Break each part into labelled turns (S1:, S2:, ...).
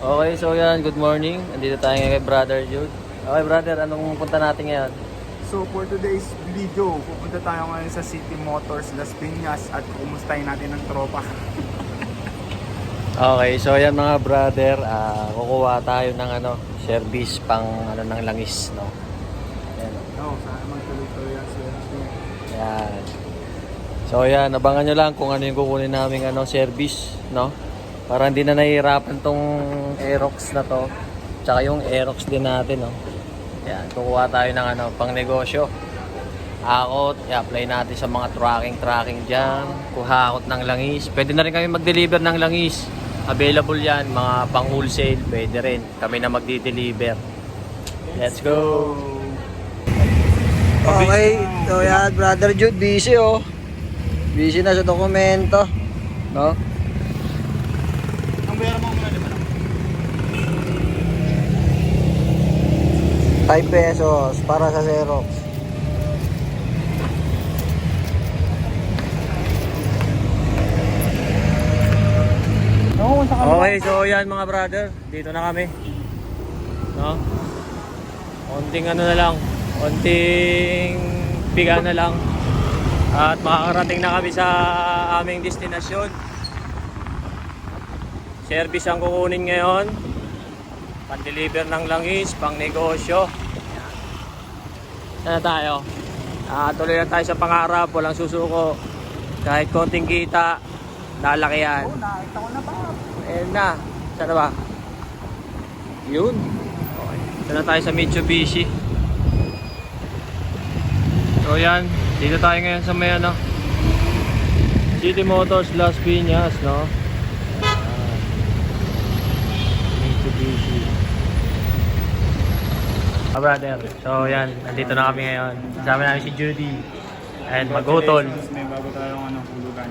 S1: Okay, so yan, good morning. Andito tayo ngayon kay Brother Jude. Okay, brother, anong punta natin ngayon?
S2: So for today's video, pupunta tayo ngayon sa City Motors Las Piñas at kumustahin natin ang tropa.
S1: Okay, so yan mga brother, kukuha tayo ng service pang ng langis, no? Ayan.
S2: No, sana magtuloy-tuloy yan sila.
S1: Yan. So yan, abangan nyo lang kung ano yung kukunin naming service, no? Para hindi na nahihirapan tong Aerox na to. Tsaka yung Aerox din natin, no? Yan, kukuha tayo ng pang negosyo. Akot, i-apply natin sa mga tracking dyan. Kuha akot ng langis. Pwede na rin kami mag-deliver ng langis. Available yan, mga pang wholesale. Pwede rin. Kami na magdi-deliver. Let's go! Okay, so yan, Brother Jude, busy oh. Busy na sa dokumento. No?
S2: Ang bayaran mo muna, di ba?
S1: 5 pesos para sa Xerox. Okay, so yan mga brother, dito na kami. No? Konting na lang, konting biga na lang. At makakarating na kami sa aming destinasyon. Service ang kukunin ngayon. Pan-deliver ng langis, pang negosyo. Sana tayo. Tuloy lang tayo sa pangarap, walang susuko. Kahit konting kita, lalaki yan.
S2: Oo, nakita ko na ba?
S1: Ayan na. Sana ba? Yun. Okay. Sana tayo sa Mitsubishi. So yan, dito tayo ngayon sa may City Motors Las Piñas, no? Mitsubishi. Brother, so yan, nandito na kami ngayon. Kasama namin si Judy. And mag-utol.
S2: May bago tayong hulugan.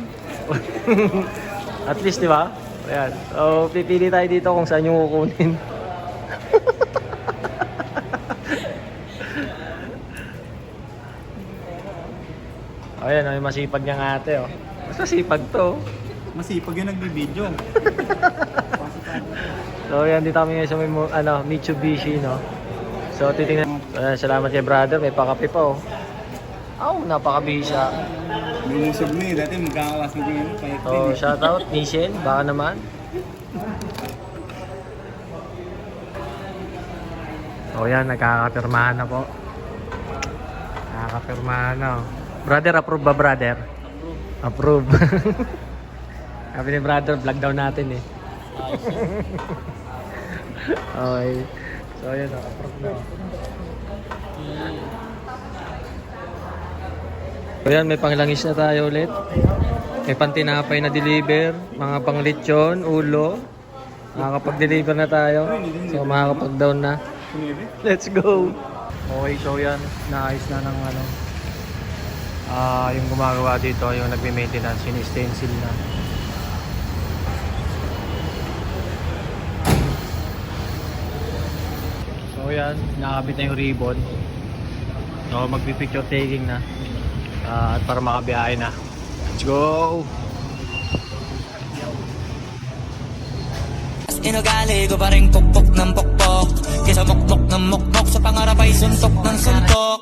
S1: At least, di ba? Ayan. So, pipili tayo dito kung saan yung kukunin. Ayan, may masipag niyang ate, oh. Mas masipag to.
S2: Masipag yung nagbibideo.
S1: So, ayan, dito kami ngayon sa may Mitsubishi, no? So, titingnan. Salamat kay brother, may pakape pa, oh. Napakabisa.
S2: Lumusog na eh. Dati magkakawas na din.
S1: So, shoutout, Nishen, baka naman. So, yan, nagkakapirmahan na po. Nakakapirmahan na, oh. Brother, approve ba, brother? Approve. Sabi ni brother, vlog daw natin, eh. Okay. So, yun, approve na. So yan, may panglangis na tayo ulit. May pantinapay na deliver, mga panglitsyon, ulo. Makakapag-deliver na tayo. So makakapag-down na. Let's go! Okay, so yan, naayos na ng yung gumagawa dito, yung nagme-maintenance, yung stencil na. So yan, nakakabit na yung ribbon. So magpi-picture taking na. At para makabiyahe na. Let's go!
S3: Inugali ko pa rin pukpok ng pukpok, kesa mokmok ng mokmok, sa pangarap ay suntok ng suntok.